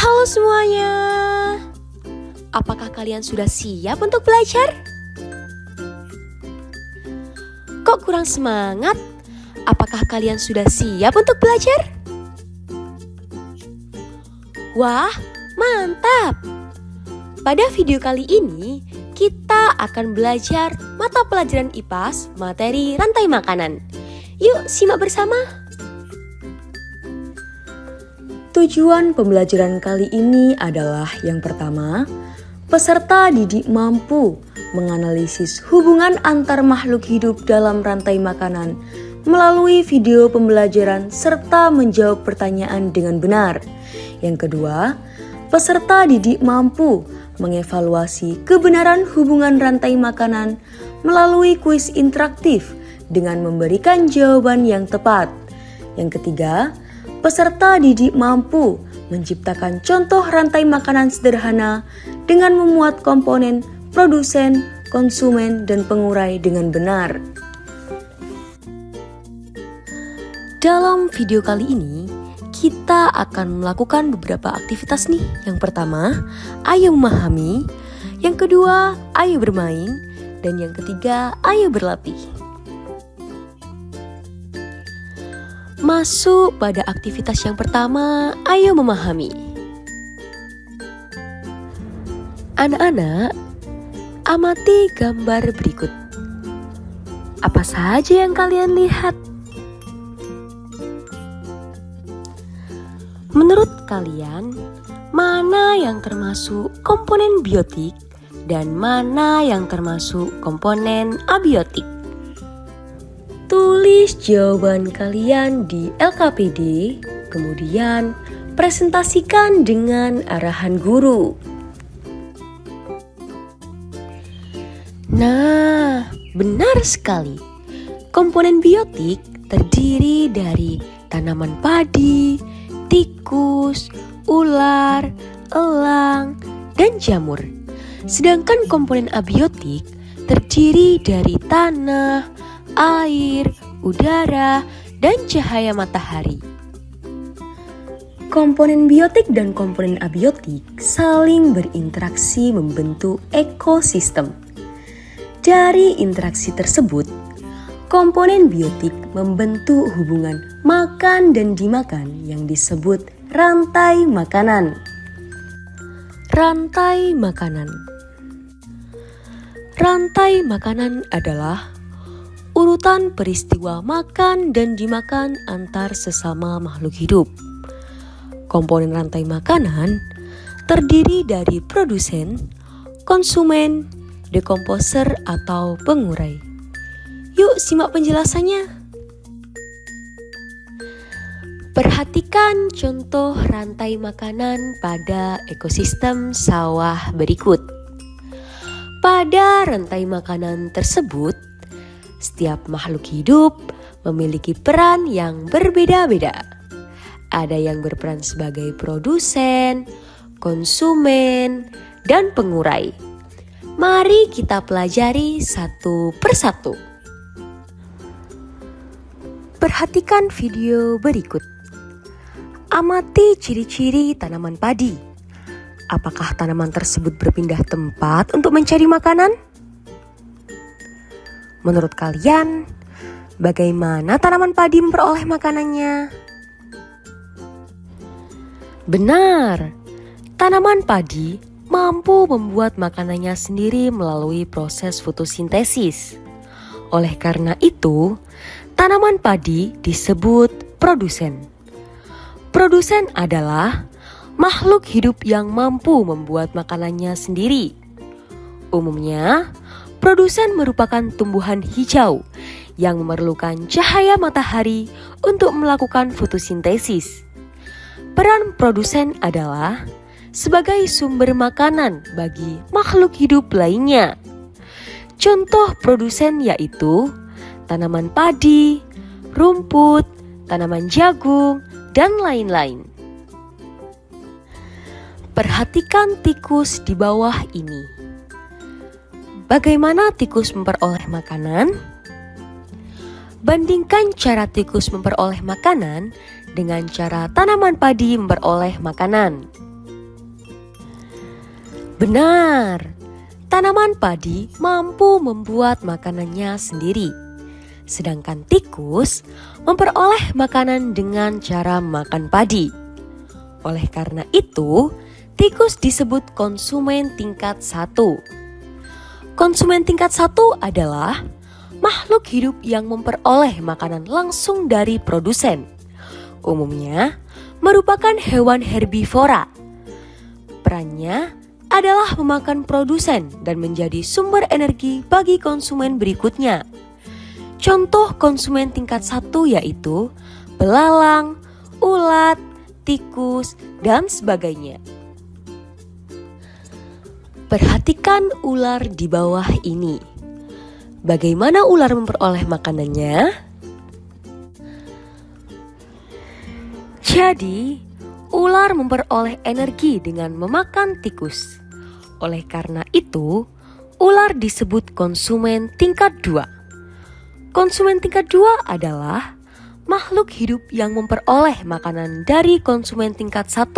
Halo semuanya, apakah kalian sudah siap untuk belajar? Kok kurang semangat? Apakah kalian sudah siap untuk belajar? Wah, mantap! Pada video kali ini, kita akan belajar mata pelajaran IPAS materi rantai makanan. Yuk simak bersama! Tujuan pembelajaran kali ini adalah yang pertama, peserta didik mampu menganalisis hubungan antar makhluk hidup dalam rantai makanan melalui video pembelajaran serta menjawab pertanyaan dengan benar. Yang kedua, peserta didik mampu mengevaluasi kebenaran hubungan rantai makanan melalui kuis interaktif dengan memberikan jawaban yang tepat. Yang ketiga, peserta didik mampu menciptakan contoh rantai makanan sederhana dengan memuat komponen produsen, konsumen, dan pengurai dengan benar. Dalam video kali ini, kita akan melakukan beberapa aktivitas nih. Yang pertama, ayo memahami. Yang kedua, ayo bermain. Dan yang ketiga, ayo berlatih. Masuk pada aktivitas yang pertama, ayo memahami. Anak-anak, amati gambar berikut. Apa saja yang kalian lihat? Menurut kalian, mana yang termasuk komponen biotik dan mana yang termasuk komponen abiotik? Tulis jawaban kalian di LKPD, kemudian presentasikan dengan arahan guru. Nah, benar sekali. Komponen biotik terdiri dari tanaman padi, tikus, ular, elang, dan jamur. Sedangkan komponen abiotik terdiri dari tanah, air, udara, dan cahaya matahari. Komponen biotik dan komponen abiotik saling berinteraksi membentuk ekosistem. Dari interaksi tersebut, komponen biotik membentuk hubungan makan dan dimakan yang disebut rantai makanan. Rantai makanan. Rantai makanan adalah urutan peristiwa makan dan dimakan antar sesama makhluk hidup. Komponen rantai makanan terdiri dari produsen, konsumen, dekomposer atau pengurai. Yuk simak penjelasannya. Perhatikan contoh rantai makanan pada ekosistem sawah berikut. Pada rantai makanan tersebut, setiap makhluk hidup memiliki peran yang berbeda-beda. Ada yang berperan sebagai produsen, konsumen, dan pengurai. Mari kita pelajari satu persatu. Perhatikan video berikut. Amati ciri-ciri tanaman padi. Apakah tanaman tersebut berpindah tempat untuk mencari makanan? Menurut kalian, bagaimana tanaman padi memperoleh makanannya? Benar, tanaman padi mampu membuat makanannya sendiri melalui proses fotosintesis. Oleh karena itu, tanaman padi disebut produsen. Produsen adalah makhluk hidup yang mampu membuat makanannya sendiri. Umumnya, produsen merupakan tumbuhan hijau yang memerlukan cahaya matahari untuk melakukan fotosintesis. Peran produsen adalah sebagai sumber makanan bagi makhluk hidup lainnya. Contoh produsen yaitu tanaman padi, rumput, tanaman jagung, dan lain-lain. Perhatikan tikus di bawah ini. Bagaimana tikus memperoleh makanan? Bandingkan cara tikus memperoleh makanan dengan cara tanaman padi memperoleh makanan. Benar, tanaman padi mampu membuat makanannya sendiri. Sedangkan tikus memperoleh makanan dengan cara makan padi. Oleh karena itu, tikus disebut konsumen tingkat 1. Konsumen tingkat 1 adalah makhluk hidup yang memperoleh makanan langsung dari produsen. Umumnya merupakan hewan herbivora. Perannya adalah memakan produsen dan menjadi sumber energi bagi konsumen berikutnya. Contoh konsumen tingkat 1 yaitu belalang, ulat, tikus, dan sebagainya. Perhatikan ular di bawah ini. Bagaimana ular memperoleh makanannya? Jadi, ular memperoleh energi dengan memakan tikus. Oleh karena itu, ular disebut konsumen tingkat 2. Konsumen tingkat 2 adalah makhluk hidup yang memperoleh makanan dari konsumen tingkat 1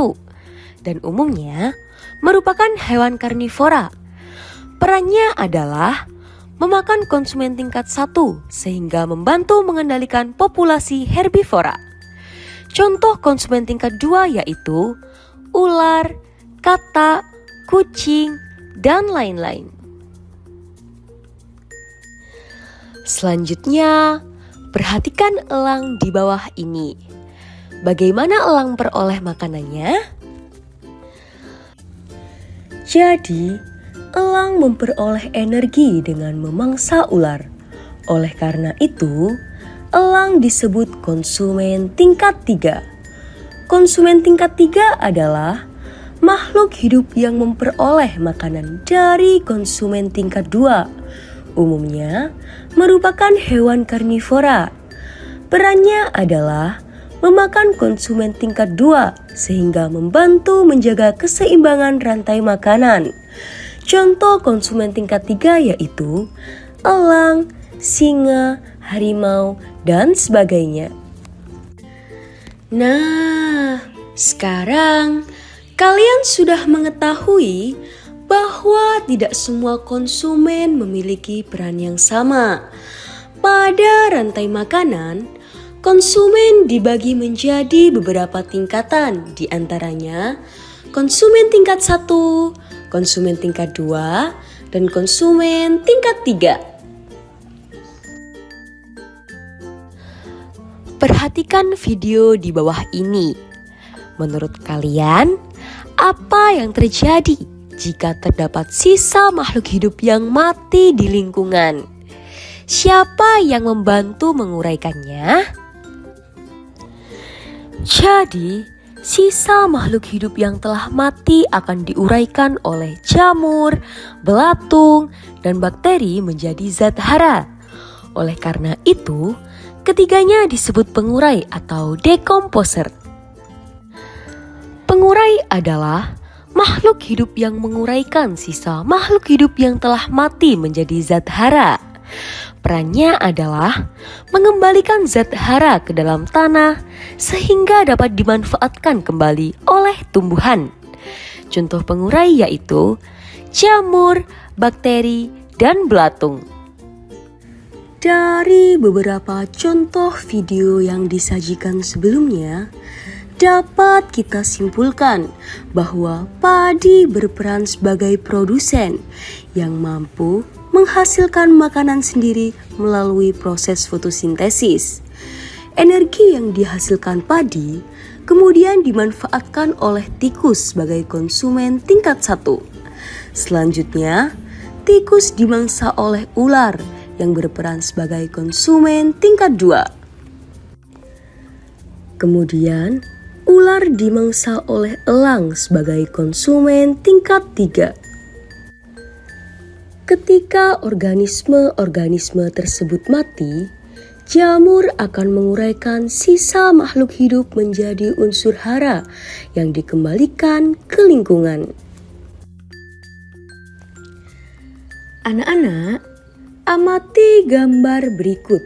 dan umumnya merupakan hewan karnivora. Perannya adalah memakan konsumen tingkat 1 sehingga membantu mengendalikan populasi herbivora. Contoh konsumen tingkat 2 yaitu ular, katak, kucing, dan lain-lain. Selanjutnya, perhatikan elang di bawah ini. Bagaimana elang peroleh makanannya? Jadi, elang memperoleh energi dengan memangsa ular. Oleh karena itu, elang disebut konsumen tingkat 3. Konsumen tingkat 3 adalah makhluk hidup yang memperoleh makanan dari konsumen tingkat 2. Umumnya merupakan hewan karnivora. Perannya adalah memakan konsumen tingkat 2 sehingga membantu menjaga keseimbangan rantai makanan. Contoh konsumen tingkat 3 yaitu elang, singa, harimau, dan sebagainya. Nah, sekarang kalian sudah mengetahui bahwa tidak semua konsumen memiliki peran yang sama. Pada rantai makanan, konsumen dibagi menjadi beberapa tingkatan, di antaranya konsumen tingkat 1, konsumen tingkat 2, dan konsumen tingkat 3. Perhatikan video di bawah ini. Menurut kalian, apa yang terjadi jika terdapat sisa makhluk hidup yang mati di lingkungan? Siapa yang membantu menguraikannya? Jadi, sisa makhluk hidup yang telah mati akan diuraikan oleh jamur, belatung, dan bakteri menjadi zat hara. Oleh karena itu, ketiganya disebut pengurai atau decomposer. Pengurai adalah makhluk hidup yang menguraikan sisa makhluk hidup yang telah mati menjadi zat hara. Perannya adalah mengembalikan zat hara ke dalam tanah sehingga dapat dimanfaatkan kembali oleh tumbuhan. Contoh pengurai yaitu jamur, bakteri, dan belatung. Dari beberapa contoh video yang disajikan sebelumnya, dapat kita simpulkan bahwa padi berperan sebagai produsen yang mampu menghasilkan makanan sendiri melalui proses fotosintesis. Energi yang dihasilkan padi kemudian dimanfaatkan oleh tikus sebagai konsumen tingkat 1. Selanjutnya, tikus dimangsa oleh ular yang berperan sebagai konsumen tingkat 2. Kemudian, ular dimangsa oleh elang sebagai konsumen tingkat 3. Ketika organisme-organisme tersebut mati, jamur akan menguraikan sisa makhluk hidup menjadi unsur hara yang dikembalikan ke lingkungan. Anak-anak, amati gambar berikut.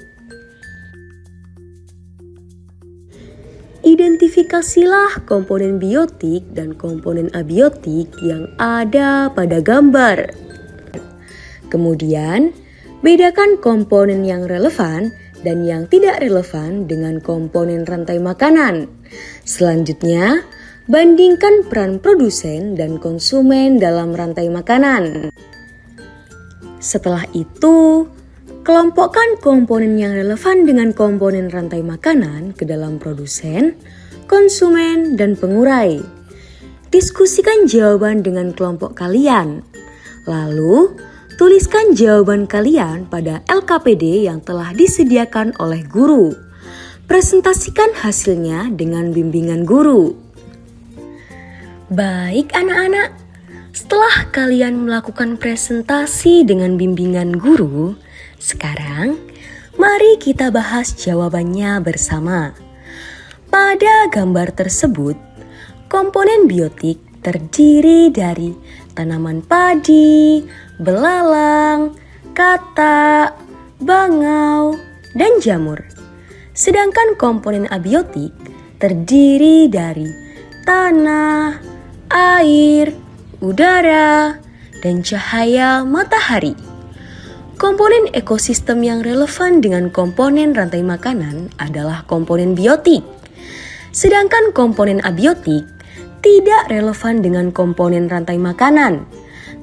identifikasilah komponen biotik dan komponen abiotik yang ada pada gambar. Kemudian, bedakan komponen yang relevan dan yang tidak relevan dengan komponen rantai makanan. Selanjutnya, bandingkan peran produsen dan konsumen dalam rantai makanan. Setelah itu, kelompokkan komponen yang relevan dengan komponen rantai makanan ke dalam produsen, konsumen, dan pengurai. Diskusikan jawaban dengan kelompok kalian. Lalu, tuliskan jawaban kalian pada LKPD yang telah disediakan oleh guru. Presentasikan hasilnya dengan bimbingan guru. Baik anak-anak, setelah kalian melakukan presentasi dengan bimbingan guru, sekarang mari kita bahas jawabannya bersama. Pada gambar tersebut, komponen biotik terdiri dari tanaman padi, belalang, katak, bangau, dan jamur. Sedangkan komponen abiotik terdiri dari tanah, air, udara, dan cahaya matahari. Komponen ekosistem yang relevan dengan komponen rantai makanan adalah komponen biotik. Sedangkan komponen abiotik tidak relevan dengan komponen rantai makanan,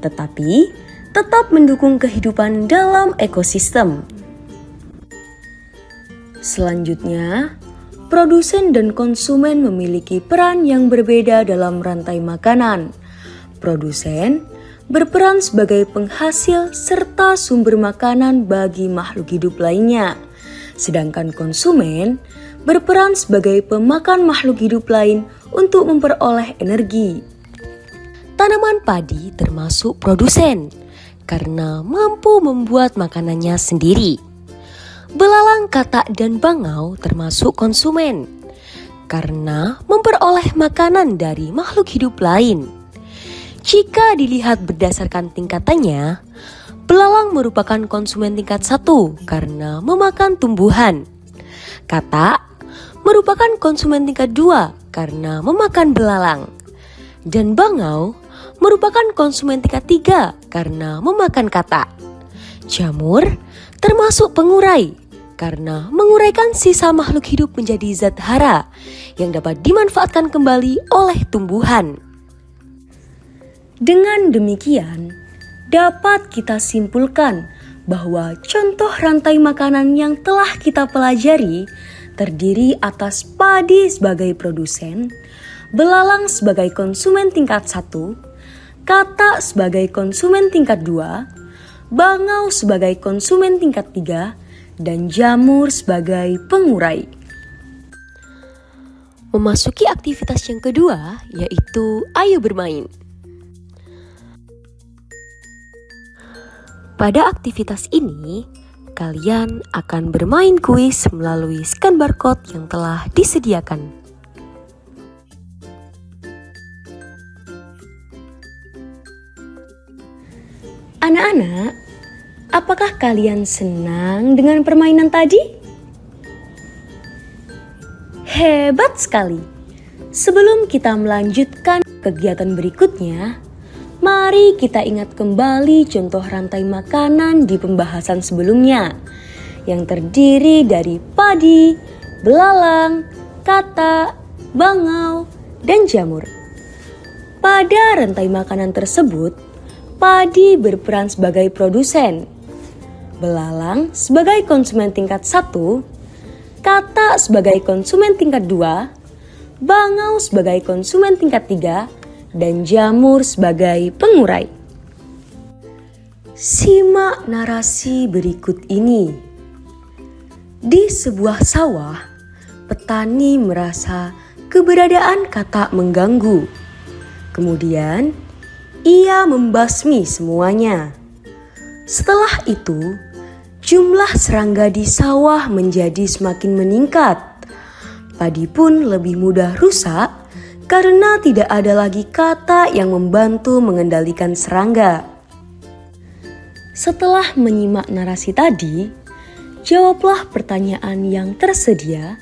tetapi tetap mendukung kehidupan dalam ekosistem. Selanjutnya, produsen dan konsumen memiliki peran yang berbeda dalam rantai makanan. Produsen berperan sebagai penghasil serta sumber makanan bagi makhluk hidup lainnya. Sedangkan konsumen berperan sebagai pemakan makhluk hidup lain untuk memperoleh energi. Tanaman padi termasuk produsen karena mampu membuat makanannya sendiri. Belalang, katak, dan bangau termasuk konsumen karena memperoleh makanan dari makhluk hidup lain. Jika dilihat berdasarkan tingkatannya, belalang merupakan konsumen tingkat 1 karena memakan tumbuhan. Katak merupakan konsumen tingkat 2 karena memakan belalang. Dan bangau merupakan konsumen tingkat 3 karena memakan katak. Jamur termasuk pengurai karena menguraikan sisa makhluk hidup menjadi zat hara yang dapat dimanfaatkan kembali oleh tumbuhan. Dengan demikian, dapat kita simpulkan bahwa contoh rantai makanan yang telah kita pelajari terdiri atas padi sebagai produsen, belalang sebagai konsumen tingkat 1, katak sebagai konsumen tingkat 2, bangau sebagai konsumen tingkat 3, dan jamur sebagai pengurai. Memasuki aktivitas yang kedua, yaitu ayo bermain. Pada aktivitas ini, kalian akan bermain kuis melalui scan barcode yang telah disediakan. Anak-anak, apakah kalian senang dengan permainan tadi? Hebat sekali! Sebelum kita melanjutkan kegiatan berikutnya, mari kita ingat kembali contoh rantai makanan di pembahasan sebelumnya yang terdiri dari padi, belalang, katak, bangau, dan jamur. Pada rantai makanan tersebut, padi berperan sebagai produsen, belalang sebagai konsumen tingkat 1, katak sebagai konsumen tingkat 2, bangau sebagai konsumen tingkat 3, dan jamur sebagai pengurai. Simak narasi berikut ini. Di sebuah sawah, petani merasa keberadaan katak mengganggu. Kemudian, ia membasmi semuanya. Setelah itu, jumlah serangga di sawah menjadi semakin meningkat. Padi pun lebih mudah rusak karena tidak ada lagi katak yang membantu mengendalikan serangga. Setelah menyimak narasi tadi, jawablah pertanyaan yang tersedia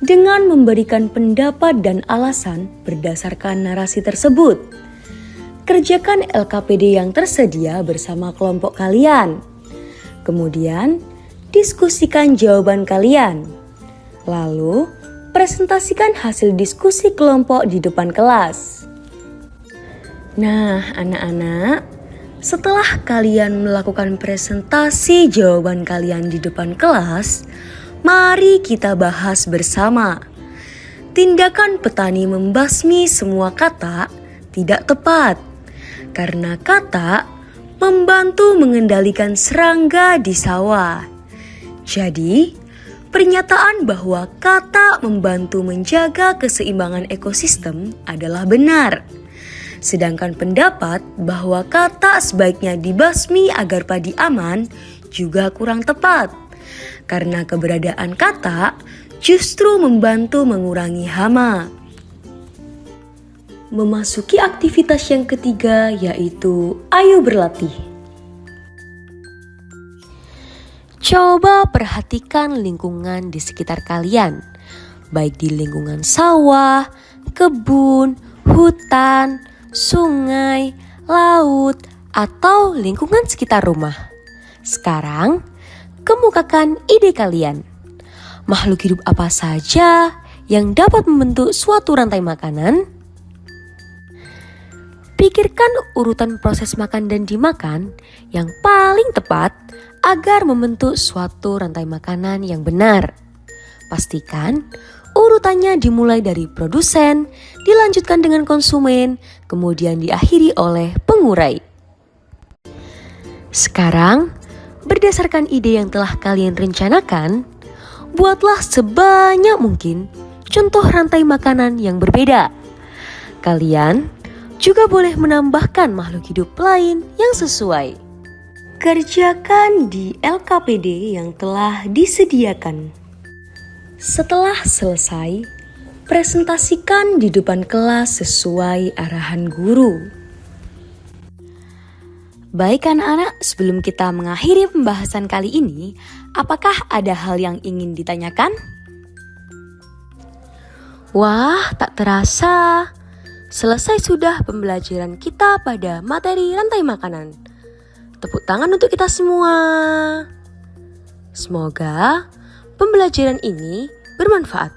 dengan memberikan pendapat dan alasan berdasarkan narasi tersebut. Kerjakan LKPD yang tersedia bersama kelompok kalian. Kemudian, diskusikan jawaban kalian. Lalu, presentasikan hasil diskusi kelompok di depan kelas. Nah, anak-anak, setelah kalian melakukan presentasi jawaban kalian di depan kelas, mari kita bahas bersama. Tindakan petani membasmi semua kata tidak tepat, karena kata membantu mengendalikan serangga di sawah. Jadi, pernyataan bahwa kata membantu menjaga keseimbangan ekosistem adalah benar. Sedangkan pendapat bahwa kata sebaiknya dibasmi agar padi aman juga kurang tepat. Karena keberadaan kata justru membantu mengurangi hama. Memasuki aktivitas yang ketiga, yaitu ayo berlatih. Coba perhatikan lingkungan di sekitar kalian, baik di lingkungan sawah, kebun, hutan, sungai, laut, atau lingkungan sekitar rumah. Sekarang, kemukakan ide kalian. Makhluk hidup apa saja yang dapat membentuk suatu rantai makanan? Pikirkan urutan proses makan dan dimakan yang paling tepat agar membentuk suatu rantai makanan yang benar. Pastikan urutannya dimulai dari produsen, dilanjutkan dengan konsumen, kemudian diakhiri oleh pengurai. Sekarang, berdasarkan ide yang telah kalian rencanakan, buatlah sebanyak mungkin contoh rantai makanan yang berbeda. Kalian juga boleh menambahkan makhluk hidup lain yang sesuai. Kerjakan di LKPD yang telah disediakan. Setelah selesai, presentasikan di depan kelas sesuai arahan guru. Baik anak-anak, sebelum kita mengakhiri pembahasan kali ini, apakah ada hal yang ingin ditanyakan? Wah, tak terasa. Selesai sudah pembelajaran kita pada materi rantai makanan. Tepuk tangan untuk kita semua. Semoga pembelajaran ini bermanfaat.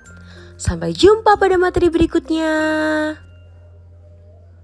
Sampai jumpa pada materi berikutnya.